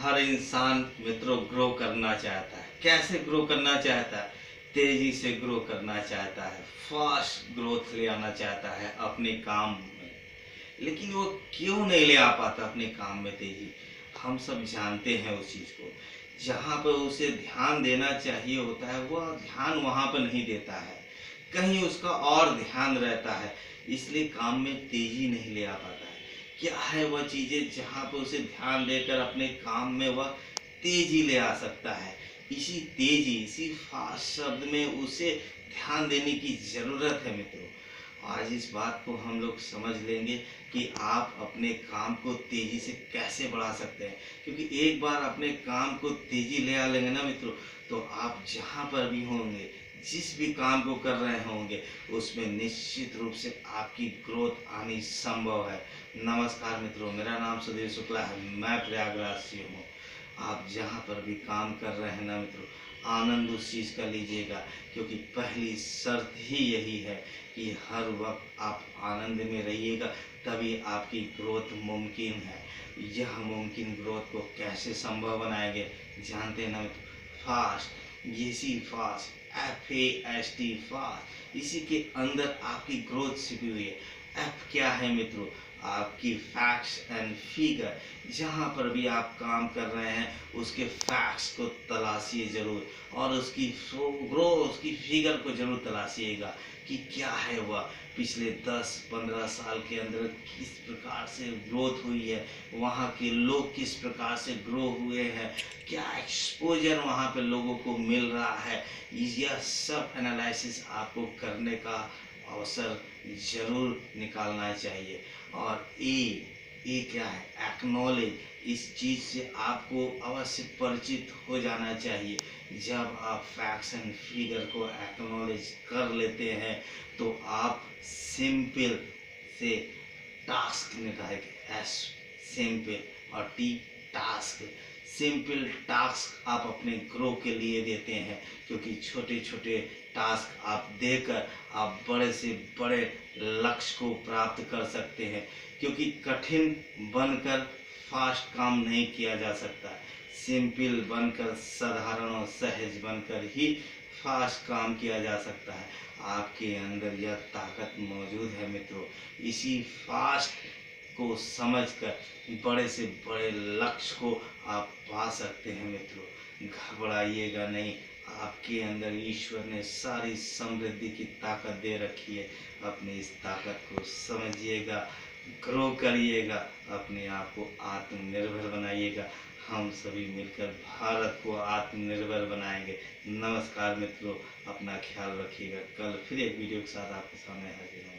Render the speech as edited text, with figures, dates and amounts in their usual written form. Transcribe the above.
हर इंसान मित्रों ग्रो करना चाहता है। कैसे ग्रो करना चाहता है? तेजी से ग्रो करना चाहता है, फास्ट ग्रोथ ले आना चाहता है अपने काम में। लेकिन वो क्यों नहीं ले आ पाता अपने काम में तेजी? हम सब जानते हैं उस चीज़ को। जहाँ पर उसे ध्यान देना चाहिए होता है वह ध्यान वहाँ पर नहीं देता है, कहीं उसका और ध्यान रहता है, इसलिए काम में तेजी नहीं ले आ पाता है। क्या है वह चीज़ें जहाँ पर उसे ध्यान देकर अपने काम में वह तेजी ले आ सकता है? इसी तेजी, इसी फास्ट शब्द में उसे ध्यान देने की ज़रूरत है मित्रों। आज इस बात को हम लोग समझ लेंगे कि आप अपने काम को तेजी से कैसे बढ़ा सकते हैं। क्योंकि एक बार अपने काम को तेजी ले आ लेंगे ना मित्रों, तो आप जहाँ पर भी होंगे, जिस भी काम को कर रहे होंगे, उसमें निश्चित रूप से आपकी ग्रोथ आनी संभव है। नमस्कार मित्रों, मेरा नाम सुधीर शुक्ला है, मैं प्रयागराज से हूँ। आप जहाँ पर भी काम कर रहे हैं ना मित्रों, आनंद उस चीज़ का लीजिएगा, क्योंकि पहली शर्त ही यही है कि हर वक्त आप आनंद में रहिएगा, तभी आपकी ग्रोथ मुमकिन है। यह मुमकिन ग्रोथ को कैसे संभव बनाएंगे जानते हैं ना मित्रों? फास्ट, इसी फास्ट, FAST फास्ट, इसी के अंदर आपकी ग्रोथ छिपी हुई है। एफ क्या है मित्रों? आपकी फैक्ट्स एंड फिगर। जहाँ पर भी आप काम कर रहे हैं उसके फैक्ट्स को तलाशिए ज़रूर, और उसकी फिगर को ज़रूर तलाशिएगा कि क्या है वह पिछले 10-15 साल के अंदर किस प्रकार से ग्रोथ हुई है, वहाँ के लोग किस प्रकार से ग्रो हुए हैं, क्या एक्सपोजर वहाँ पे लोगों को मिल रहा है। यह सब एनालिसिस आपको करने का अवसर ज़रूर निकालना चाहिए। और ए क्या है? एक्नॉलेज। इस चीज़ से आपको अवश्य परिचित हो जाना चाहिए। जब आप फैक्ट्स एंड फिगर को एक्नॉलेज कर लेते हैं तो आप सिंपल से टास्क निकालेंगे। एस सिंपल और टी टास्क। सिंपल टास्क आप अपने ग्रो के लिए देते हैं, क्योंकि छोटे छोटे टास्क आप देकर आप बड़े से बड़े लक्ष्य को प्राप्त कर सकते हैं। क्योंकि कठिन बनकर फास्ट काम नहीं किया जा सकता, सिंपल बनकर, साधारण और सहज बनकर ही फास्ट काम किया जा सकता है। आपके अंदर यह ताकत मौजूद है मित्रों। इसी फास्ट को समझकर बड़े से बड़े लक्ष्य को आप पा सकते हैं मित्रों। घबराइएगा नहीं, आपके अंदर ईश्वर ने सारी समृद्धि की ताकत दे रखी है। अपनी इस ताकत को समझिएगा, ग्रो करिएगा, अपने आप को आत्मनिर्भर बनाइएगा। हम सभी मिलकर भारत को आत्मनिर्भर बनाएंगे। नमस्कार मित्रों, अपना ख्याल रखिएगा। कल फिर एक वीडियो के साथ आपके सामने हाजिर होंगे।